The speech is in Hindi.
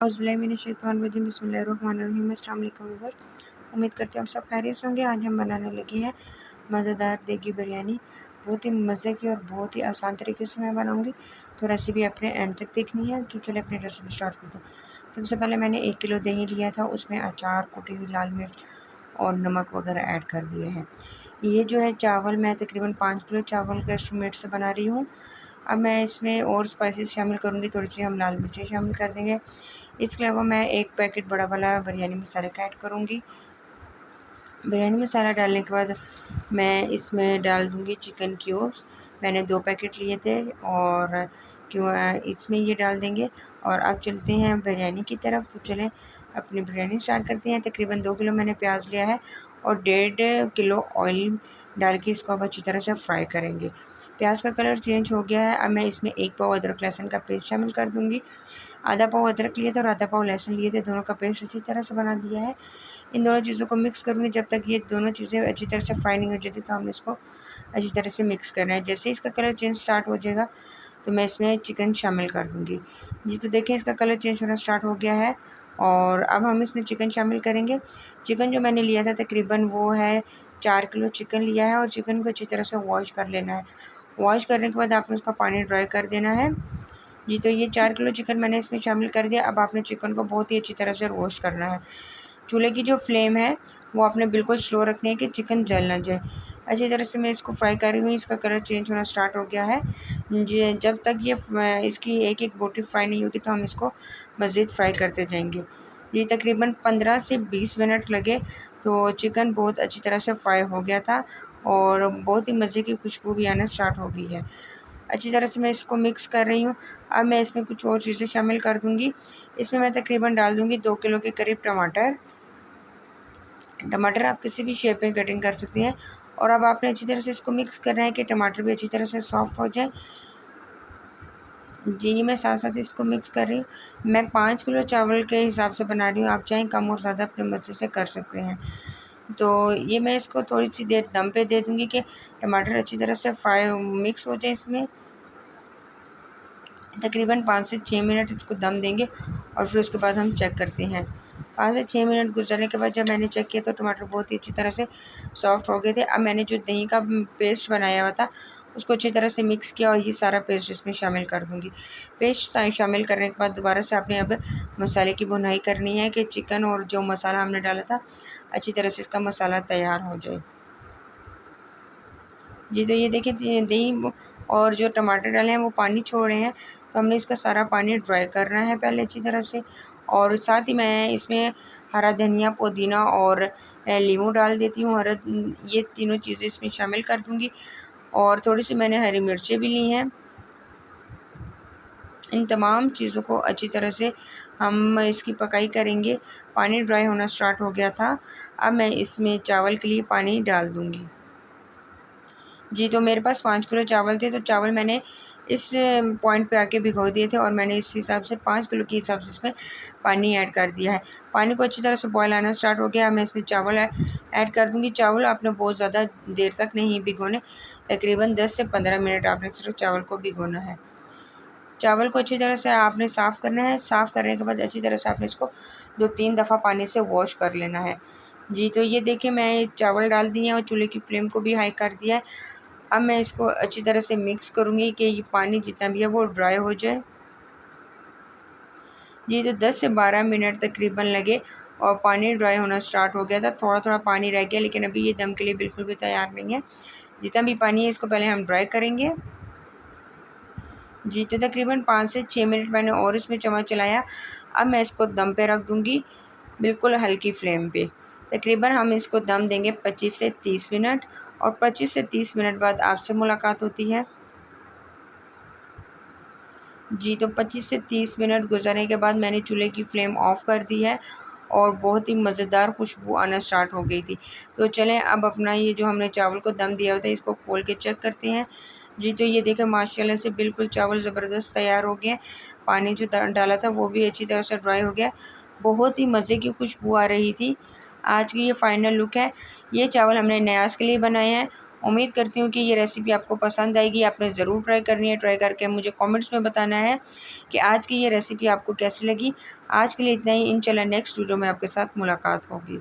औज़ुबिल्लाहिमिनश्शैतानिर्रजीम बिस्मिल्लाहिर्रहमानिर्रहीम। अस्सलाम वालेकुम व्यूअर, उम्मीद करती हूँ आप सब खैरियत से होंगे। आज हम बनाने लगे हैं मज़ेदार देगी बिरयानी। बहुत ही मज़े की और बहुत ही आसान तरीके से मैं बनाऊँगी, तो रेसिपी अपने एंड तक देखनी है। तो चलिए अपनी रेसिपी स्टार्ट करते हैं। सबसे पहले मैंने 1 किलो दही लिया था, उसमें अचार, कुटी हुई लाल मिर्च और नमक वगैरह ऐड कर दिए हैं। ये जो है चावल, मैं तकरीबन 5 किलो चावल के एस्टीमेट से बना रही हूँ। अब मैं इसमें और स्पाइसेस शामिल करूँगी, थोड़ी सी हम लाल मिर्चें शामिल कर देंगे। इसके अलावा मैं 1 पैकेट बड़ा वाला बिरयानी मसाले का ऐड करूँगी। बिरयानी मसाला डालने के बाद मैं इसमें डाल दूँगी चिकन क्यूब्स। मैंने 2 पैकेट लिए थे और क्यों इसमें ये डाल देंगे। और अब चलते हैं बिरयानी की तरफ। तो चलें अपनी बिरयानी स्टार्ट करते हैं। तकरीबन 2 किलो मैंने प्याज लिया है और 1.5 किलो ऑयल डाल के इसको अब अच्छी तरह से फ्राई करेंगे। प्याज का कलर चेंज हो गया है। अब मैं इसमें 1 पाव अदरक लहसुन का पेस्ट शामिल कर दूँगी। आधा पाव अदरक लिए थे और आधा पाव लहसुन लिए थे, दोनों का पेस्ट अच्छी तरह से बना दिया है। इन दोनों चीज़ों को मिक्स करूँगी। जब तक ये दोनों चीज़ें अच्छी तरह से फ्राई नहीं हो जाती, तो हमने इसको अच्छी तरह से मिक्स करना है। जैसे इसका कलर चेंज स्टार्ट हो जाएगा, तो मैं इसमें चिकन शामिल कर दूँगी। जी, तो देखें इसका कलर चेंज होना स्टार्ट हो गया है और अब हम इसमें चिकन शामिल करेंगे। चिकन जो मैंने लिया था तकरीबन वो है 4 किलो चिकन लिया है और चिकन को अच्छी तरह से वॉश कर लेना है। वॉश करने के बाद आपने उसका पानी ड्राई कर देना है। जी, तो ये 4 किलो चिकन मैंने इसमें शामिल कर दिया। अब आपने चिकन को बहुत ही अच्छी तरह से रोस्ट करना है। चूल्हे की जो फ्लेम है वो आपने बिल्कुल स्लो रखनी है कि चिकन जल ना जाए। अच्छी तरह से मैं इसको फ्राई कर रही हूँ। इसका कलर चेंज होना स्टार्ट हो गया है। जी, जब तक ये इसकी एक-एक बोटी फ्राई नहीं होगी, तो हम इसको मज़ीद फ्राई करते जाएंगे। ये तकरीबन 15 से 20 मिनट लगे, तो चिकन बहुत अच्छी तरह से फ्राई हो गया था और बहुत ही मज़े की खुशबू भी आना स्टार्ट हो गई है। अच्छी तरह से मैं इसको मिक्स कर रही हूँ। अब मैं इसमें कुछ और चीज़ें शामिल कर दूँगी। इसमें मैं तकरीबन डाल दूँगी 2 किलो के करीब टमाटर। टमाटर आप किसी भी शेप में कटिंग कर सकती हैं और अब आपने अच्छी तरह से इसको मिक्स करना है कि टमाटर भी अच्छी तरह से सॉफ्ट हो जाए। जी, मैं साथ-साथ इसको मिक्स कर रही हूँ। मैं 5 किलो चावल के हिसाब से बना रही हूँ, आप चाहें कम और ज़्यादा अपने मर्ज़ी से कर सकते हैं। तो ये मैं इसको थोड़ी-सी देर दम पे दे दूँगी कि टमाटर अच्छी तरह से फ्राई मिक्स हो जाए इसमें। तकरीबन 5 से 6 मिनट इसको दम देंगे और फिर उसके बाद हम चेक करते हैं। 5 से 6 मिनट गुज़रने के बाद जब मैंने चेक किया, तो टमाटर बहुत ही अच्छी तरह से सॉफ्ट हो गए थे। अब मैंने जो दही का पेस्ट बनाया हुआ था, उसको अच्छी तरह से मिक्स किया और ये सारा पेस्ट इसमें शामिल कर दूँगी। पेस्ट शामिल करने के बाद दोबारा से आपने अब मसाले की भुनाई करनी है कि चिकन और जो मसाला हमने डाला था, अच्छी तरह से इसका मसाला तैयार हो जाए। जी, तो ये देखिए दही और जो टमाटर डाले हैं वो पानी छोड़ रहे हैं, तो हमने इसका सारा पानी ड्राई करना है पहले अच्छी तरह से। और साथ ही मैं इसमें हरा धनिया, पुदीना और नींबू डाल देती हूँ। ये तीनों चीज़ें इसमें शामिल कर दूँगी और थोड़ी-सी मैंने हरी मिर्चें भी ली हैं। इन तमाम चीज़ों को अच्छी तरह से हम इसकी पकाई करेंगे। पानी ड्राई होना स्टार्ट हो गया था। अब मैं इसमें चावल के लिए पानी डाल दूँगी। जी, तो मेरे पास 5 किलो चावल थे, तो चावल मैंने इस पॉइंट पे आके भिगो दिए थे और मैंने इस हिसाब से 5 किलो के हिसाब से इसमें पानी ऐड कर दिया है। पानी को अच्छी तरह से बॉयल आना स्टार्ट हो गया। मैं इसमें चावल ऐड कर दूँगी। चावल आपने बहुत ज़्यादा देर तक नहीं भिगोने, तकरीबन 10 से 15 मिनट आपने सिर्फ चावल को भिगोना है। चावल को अच्छी तरह से आपने साफ़ करना है। साफ़ करने के बाद अच्छी तरह से आपने इसको 2-3 दफ़ा पानी से वॉश कर लेना है। जी, तो ये देखिए मैं चावल डाल दिए हैं और चूल्हे की फ्लेम को भी हाई कर दिया है। अब मैं इसको अच्छी तरह से मिक्स करूँगी कि ये पानी जितना भी है वो ड्राई हो जाए। ये जो 10 से 12 मिनट तकरीबन लगे और पानी ड्राई होना स्टार्ट हो गया था। थोड़ा-थोड़ा पानी रह गया, लेकिन अभी ये दम के लिए बिल्कुल भी तैयार नहीं है। जितना भी पानी है इसको पहले हम ड्राई करेंगे। जी, तो तकरीबन 5 से 6 मिनट मैंने और इसमें चम्मच चलाया। अब मैं इसको दम पे रख दूँगी, बिल्कुल हल्की फ्लेम पे। तकरीबन हम इसको दम देंगे 25 से 30 मिनट और 25 से 30 मिनट बाद आपसे मुलाकात होती है। जी, तो 25 से 30 मिनट गुज़रने के बाद मैंने चूल्हे की फ्लेम ऑफ़ कर दी है और बहुत ही मज़ेदार खुशबू आना स्टार्ट हो गई थी। तो चलें अब अपना ये जो हमने चावल को दम दिया हुआ था, इसको खोल के चेक करते हैं। जी, तो ये देखें माशाल्लाह से बिल्कुल चावल ज़बरदस्त तैयार हो गए हैं। पानी जो डाला था वो भी अच्छी तरह से ड्राई हो गया। बहुत ही मज़े की खुशबू आ रही थी। आज की ये फ़ाइनल लुक है। ये चावल हमने न्याज़ के लिए बनाए हैं उम्मीद करती हूँ कि ये रेसिपी आपको पसंद आएगी। आपने ज़रूर ट्राई करनी है। ट्राई करके मुझे कमेंट्स में बताना है कि आज की ये रेसिपी आपको कैसी लगी। आज के लिए इतना ही। इंशाल्लाह नेक्स्ट वीडियो में आपके साथ मुलाकात होगी।